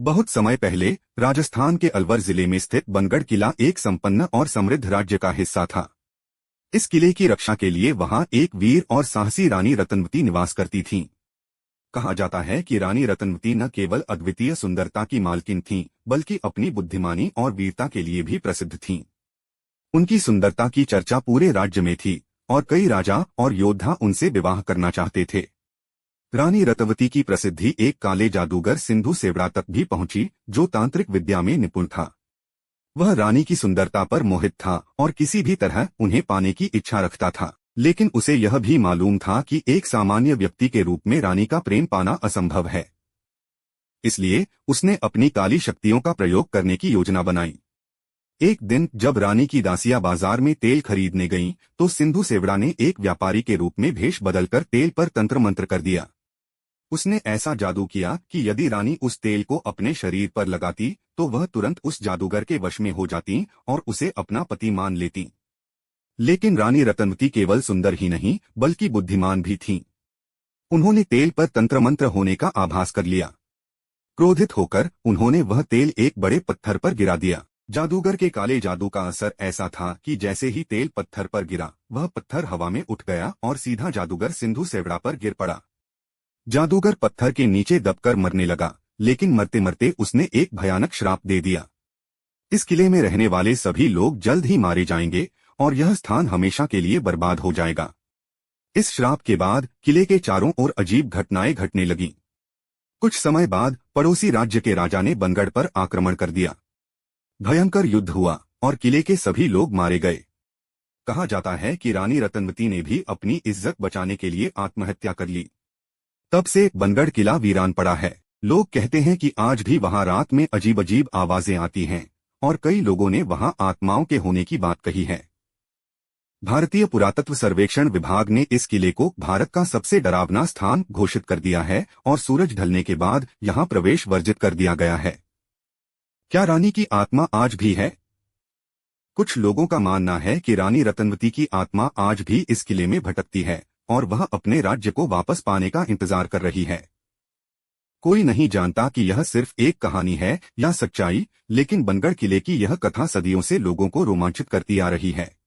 बहुत समय पहले राजस्थान के अलवर जिले में स्थित बनगढ़ किला एक संपन्न और समृद्ध राज्य का हिस्सा था। इस किले की रक्षा के लिए वहां एक वीर और साहसी रानी रत्नवती निवास करती थीं। कहा जाता है कि रानी रत्नवती न केवल अद्वितीय सुंदरता की मालकिन थीं, बल्कि अपनी बुद्धिमानी और वीरता के लिए भी प्रसिद्ध थीं। उनकी सुंदरता की चर्चा पूरे राज्य में थी और कई राजा और योद्धा उनसे विवाह करना चाहते थे। रानी रत्नवती की प्रसिद्धि एक काले जादूगर सिंधु सेवड़ा तक भी पहुंची, जो तांत्रिक विद्या में निपुण था। वह रानी की सुंदरता पर मोहित था और किसी भी तरह उन्हें पाने की इच्छा रखता था, लेकिन उसे यह भी मालूम था कि एक सामान्य व्यक्ति के रूप में रानी का प्रेम पाना असंभव है। इसलिए उसने अपनी काली शक्तियों का प्रयोग करने की योजना बनाई। एक दिन जब रानी की दासियां बाजार में तेल खरीदने गईं, तो सिंधु सेवड़ा ने एक व्यापारी के रूप में भेष बदलकर तेल पर तंत्र मंत्र कर दिया। उसने ऐसा जादू किया कि यदि रानी उस तेल को अपने शरीर पर लगाती तो वह तुरंत उस जादूगर के वश में हो जाती और उसे अपना पति मान लेती। लेकिन रानी रत्नवती केवल सुंदर ही नहीं बल्कि बुद्धिमान भी थीं। उन्होंने तेल पर तंत्र मंत्र होने का आभास कर लिया। क्रोधित होकर उन्होंने वह तेल एक बड़े पत्थर पर गिरा दिया। जादूगर के काले जादू का असर ऐसा था कि जैसे ही तेल पत्थर पर गिरा, वह पत्थर हवा में उठ गया और सीधा जादूगर सिंधु सेवड़ा पर गिर पड़ा। जादूगर पत्थर के नीचे दबकर मरने लगा, लेकिन मरते मरते उसने एक भयानक श्राप दे दिया। इस किले में रहने वाले सभी लोग जल्द ही मारे जाएंगे और यह स्थान हमेशा के लिए बर्बाद हो जाएगा। इस श्राप के बाद किले के चारों ओर अजीब घटनाएं घटने लगीं। कुछ समय बाद पड़ोसी राज्य के राजा ने बनगढ़ पर आक्रमण कर दिया। भयंकर युद्ध हुआ और किले के सभी लोग मारे गए। कहा जाता है कि रानी रत्नवती ने भी अपनी इज्जत बचाने के लिए आत्महत्या कर ली। तब से बनगढ़ किला वीरान पड़ा है। लोग कहते हैं कि आज भी वहां रात में अजीब अजीब आवाजें आती हैं और कई लोगों ने वहां आत्माओं के होने की बात कही है। भारतीय पुरातत्व सर्वेक्षण विभाग ने इस किले को भारत का सबसे डरावना स्थान घोषित कर दिया है और सूरज ढलने के बाद यहां प्रवेश वर्जित कर दिया गया है। क्या रानी की आत्मा आज भी है? कुछ लोगों का मानना है कि रानी रत्नवती की आत्मा आज भी इस किले में भटकती है और वह अपने राज्य को वापस पाने का इंतजार कर रही है। कोई नहीं जानता कि यह सिर्फ एक कहानी है या सच्चाई, लेकिन बनगढ़ किले की यह कथा सदियों से लोगों को रोमांचित करती आ रही है।